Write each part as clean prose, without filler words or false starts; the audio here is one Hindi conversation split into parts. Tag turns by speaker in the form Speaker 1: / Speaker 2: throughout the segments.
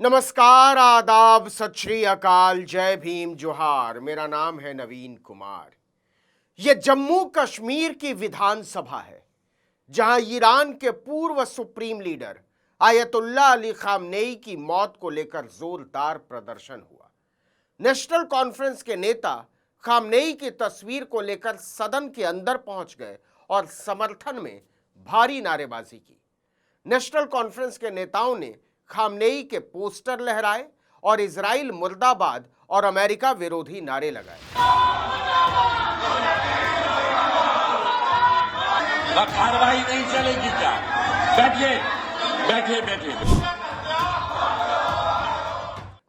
Speaker 1: नमस्कार, आदाब, सत श्री अकाल, जय भीम, जोहार। मेरा नाम है नवीन कुमार। यह जम्मू कश्मीर की विधानसभा है जहां ईरान के पूर्व supreme leader Ayatollah Ali Khamenei की मौत को लेकर जोरदार प्रदर्शन हुआ। नेशनल कॉन्फ्रेंस के नेता खामनेई की तस्वीर को लेकर सदन के अंदर पहुंच गए और समर्थन में भारी नारेबाजी की। नेशनल कॉन्फ्रेंस के नेताओं ने खामनेई के पोस्टर लहराए और इजराइल मुर्दाबाद और अमेरिका विरोधी नारे लगाए।
Speaker 2: कार्रवाई नहीं चलेगी क्या? बैठिए बैठिए बैठिए।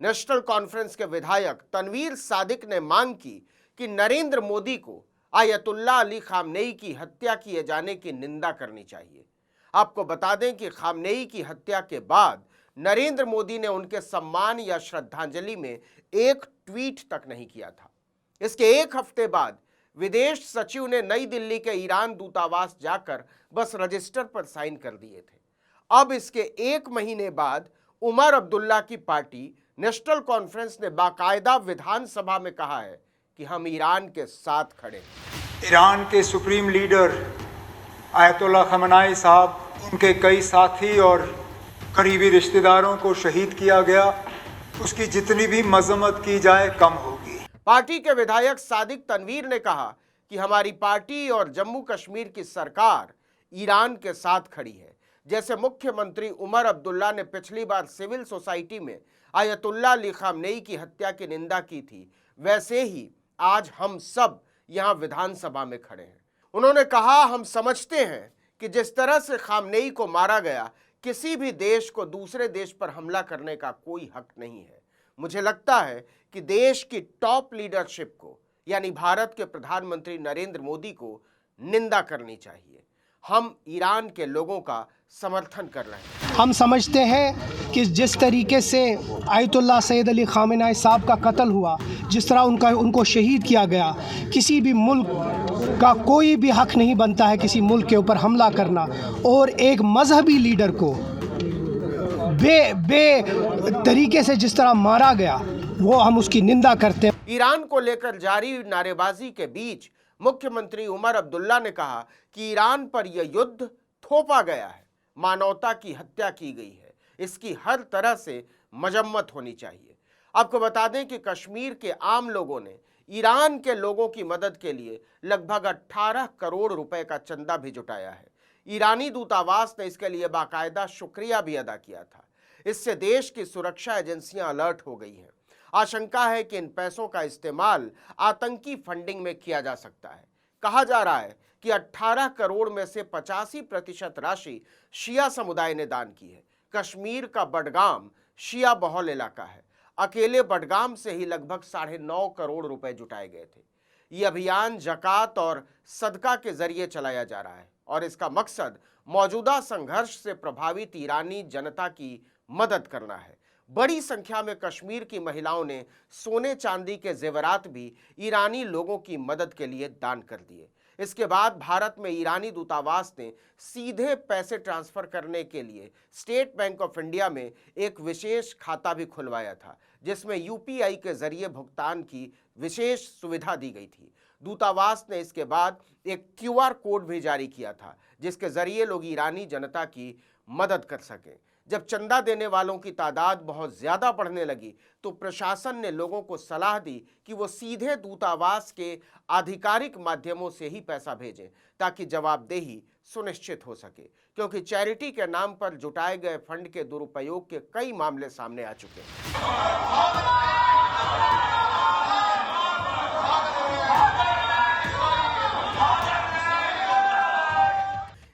Speaker 1: नेशनल कॉन्फ्रेंस के विधायक तनवीर सादिक ने मांग की कि नरेंद्र मोदी को आयतुल्लाह अली खामनेई की हत्या किए जाने की निंदा करनी चाहिए। आपको बता दें कि खामनेई की हत्या के बाद नरेंद्र मोदी ने उनके सम्मान या श्रद्धांजलि में एक ट्वीट तक नहीं किया था। इसके एक हफ्ते बाद विदेश सचिव ने नई दिल्ली के ईरान दूतावास जाकर बस रजिस्टर पर साइन कर दिए थे। अब इसके एक महीने बाद उमर अब्दुल्ला की पार्टी नेशनल कॉन्फ्रेंस ने बाकायदा विधानसभा में कहा है कि हम ईरान के साथ खड़े हैं।
Speaker 3: ईरान के सुप्रीम लीडर आयतुल्लाह खamenei साहब, उनके कई साथी और करीबी रिश्तेदारों को शहीद किया गया। उसकी जितनी भी मजम्मत की जाए कम होगी।
Speaker 1: पार्टी के विधायक सादिक तनवीर ने कहा कि हमारी पार्टी और जम्मू कश्मीर की सरकार ईरान के साथ खड़ी है। जैसे मुख्यमंत्री उमर अब्दुल्ला ने पिछली बार सिविल सोसाइटी में आयतुल्लाह अली खामनेई की हत्या की निंदा की थी, वैसे ही आज हम सब यहां विधानसभा में खड़े हैं। उन्होंने कहा, हम समझते हैं कि जिस तरह से खामनेई को मारा गया, किसी भी देश को दूसरे देश पर हमला करने का कोई हक नहीं है। मुझे लगता है कि देश की टॉप लीडरशिप को, यानी भारत के प्रधानमंत्री नरेंद्र मोदी को निंदा करनी चाहिए। हम ईरान के लोगों का समर्थन कर रहे हैं।
Speaker 4: हम समझते हैं कि जिस तरीके से आयतुल्लाह सैयद अली खामेनेई साहब का कत्ल हुआ, जिस तरह उनको शहीद किया गया, किसी भी मुल्क का कोई भी हक नहीं बनता है किसी मुल्क के ऊपर हमला करना, और एक मजहबी लीडर को बे तरीके से जिस तरह मारा गया, वो हम उसकी निंदा करते हैं।
Speaker 1: ईरान को लेकर जारी नारेबाजी के बीच मुख्यमंत्री उमर अब्दुल्ला ने कहा कि ईरान पर यह युद्ध थोपा गया है, मानवता की हत्या की गई है, इसकी हर तरह से मजम्मत होनी चाहिए। आपको बता दें कि कश्मीर के आम लोगों ने ईरान के लोगों की मदद के लिए लगभग 18 करोड़ रुपए का चंदा भी जुटाया है। ईरानी दूतावास ने इसके लिए बाकायदा शुक्रिया भी अदा किया था। इससे देश की सुरक्षा एजेंसियां अलर्ट हो गई हैं। आशंका है कि इन पैसों का इस्तेमाल आतंकी फंडिंग में किया जा सकता है। कहा जा रहा है कि 18 करोड़ में से 85% राशि शिया समुदाय ने दान की है। कश्मीर का बडगाम शिया बहुल इलाका है। अकेले बडगाम से ही लगभग 9.5 करोड़ रुपए जुटाए गए थे। ये अभियान जकात और सदका के जरिए चलाया जा रहा है और इसका मकसद मौजूदा संघर्ष से प्रभावित ईरानी जनता की मदद करना है। बड़ी संख्या में कश्मीर की महिलाओं ने सोने चांदी के जेवरात भी ईरानी लोगों की मदद के लिए दान कर दिए। इसके बाद भारत में ईरानी दूतावास ने सीधे पैसे ट्रांसफर करने के लिए स्टेट बैंक ऑफ इंडिया में एक विशेष खाता भी खुलवाया था, जिसमें यूपीआई के जरिए भुगतान की विशेष सुविधा दी गई थी। दूतावास ने इसके बाद एक क्यूआर कोड भी जारी किया था, जिसके जरिए लोग ईरानी जनता की मदद कर सकें। जब चंदा देने वालों की तादाद बहुत ज़्यादा बढ़ने लगी तो प्रशासन ने लोगों को सलाह दी कि वो सीधे दूतावास के आधिकारिक माध्यमों से ही पैसा भेजें, ताकि जवाबदेही सुनिश्चित हो सके, क्योंकि चैरिटी के नाम पर जुटाए गए फंड के दुरुपयोग के कई मामले सामने आ चुके हैं।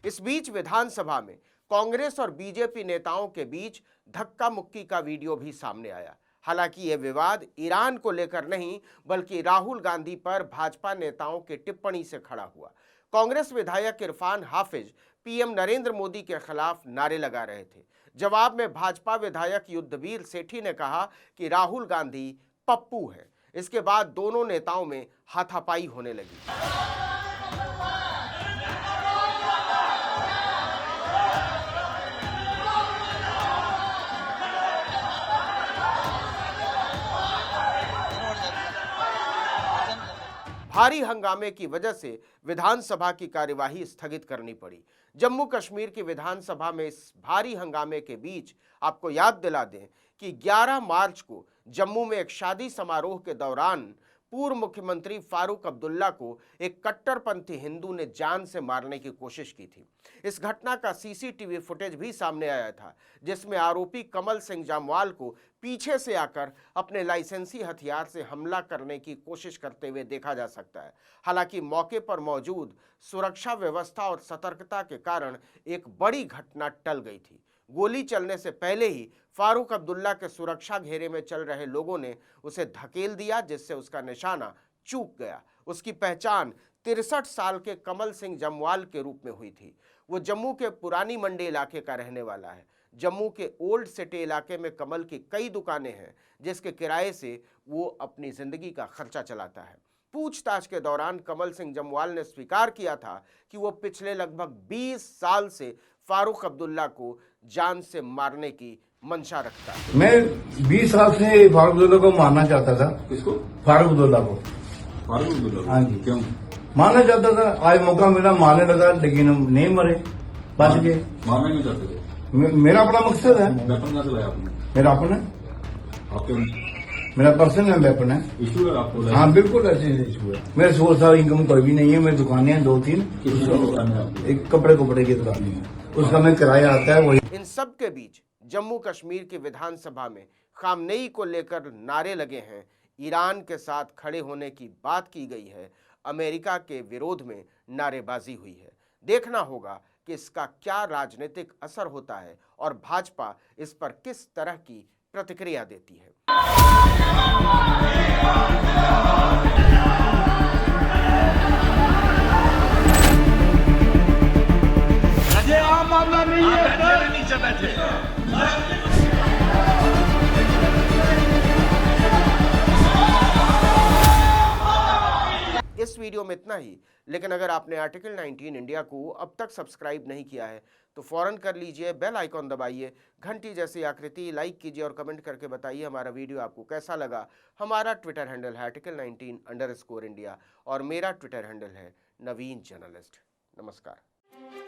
Speaker 1: इस बीच विधानसभा में कांग्रेस और बीजेपी नेताओं के बीच धक्का मुक्की का वीडियो भी सामने आया। हालांकि यह विवाद ईरान को लेकर नहीं, बल्कि राहुल गांधी पर भाजपा नेताओं की टिप्पणी से खड़ा हुआ। कांग्रेस विधायक इरफान हाफिज पीएम नरेंद्र मोदी के खिलाफ नारे लगा रहे थे। जवाब में भाजपा विधायक युद्धवीर सेठी ने कहा कि राहुल गांधी पप्पू है। इसके बाद दोनों नेताओं में हाथापाई होने लगी। भारी हंगामे की वजह से विधानसभा की कार्यवाही स्थगित करनी पड़ी। जम्मू कश्मीर की विधानसभा में इस भारी हंगामे के बीच आपको याद दिला दें कि 11 मार्च को जम्मू में एक शादी समारोह के दौरान पूर्व मुख्यमंत्री फारूक अब्दुल्ला को एक कट्टरपंथी हिंदू ने जान से मारने की कोशिश की थी। इस घटना का सीसीटीवी फुटेज भी सामने आया था, जिसमें आरोपी कमल सिंह जामवाल को पीछे से आकर अपने लाइसेंसी हथियार से हमला करने की कोशिश करते हुए देखा जा सकता है। हालांकि मौके पर मौजूद सुरक्षा व्यवस्था और सतर्कता के कारण एक बड़ी घटना टल गई थी। गोली चलने से पहले ही फारूक अब्दुल्ला के सुरक्षा घेरे में चल रहे लोगों ने उसे धकेल दिया, जिससे उसका निशाना चूक गया। उसकी पहचान 63 साल के कमल सिंह जमवाल के रूप में हुई थी। वो जम्मू के पुरानी मंडी इलाके का रहने वाला है। जम्मू के ओल्ड सिटी इलाके में कमल की कई दुकानें हैं, जिसके किराए से वो अपनी जिंदगी का खर्चा चलाता है। पूछताछ के दौरान कमल सिंह जमवाल ने स्वीकार किया था कि वो पिछले लगभग 20 साल से फारूक अब्दुल्ला को जान से मारने की मंशा रखता है।
Speaker 5: मैं 20 साल से फारूक अब्दुल्ला को मारना चाहता था।
Speaker 6: किसको?
Speaker 5: फारूक अब्दुल्ला को।
Speaker 6: फारूक अब्दुल्ला?
Speaker 5: हाँ जी।
Speaker 6: क्यों?
Speaker 5: मारना चाहता था। आज मौका मिला, मारने लगा, लेकिन हम नहीं मरे, बच गए।
Speaker 6: मारना नहीं चाहते थे?
Speaker 5: मेरा अपना मकसद है।
Speaker 6: वेपन कहाँ से लाया आपने?
Speaker 5: मेरा अपना,
Speaker 6: आपके
Speaker 5: मेरा पर्सनल वेपन है।
Speaker 6: इशू है आपको?
Speaker 5: हाँ बिल्कुल ऐसे इशू है। मेरे 16 साल इनकम कोई भी नहीं है। मेरी दुकानें हैं 2-3। एक कपड़े की दुकानें हैं, उसका मैं किराया आता है वही।
Speaker 1: इन सब के बीच जम्मू कश्मीर की विधानसभा में खामनेई को लेकर नारे लगे हैं, ईरान के साथ खड़े होने की बात की गई है, अमेरिका के विरोध में नारेबाजी हुई है। देखना होगा कि इसका क्या राजनीतिक असर होता है और भाजपा इस पर किस तरह की प्रतिक्रिया देती है।
Speaker 2: ये आम मामला नहीं है। नीचे बैठे।
Speaker 1: इस वीडियो में इतना ही, लेकिन अगर आपने आर्टिकल 19 इंडिया को अब तक सब्सक्राइब नहीं किया है तो फौरन कर लीजिए, बेल आइकॉन दबाइए, घंटी जैसी आकृति लाइक कीजिए और कमेंट करके बताइए हमारा वीडियो आपको कैसा लगा। हमारा ट्विटर हैंडल है article19_India और मेरा ट्विटर हैंडल है नवीन जर्नलिस्ट। नमस्कार।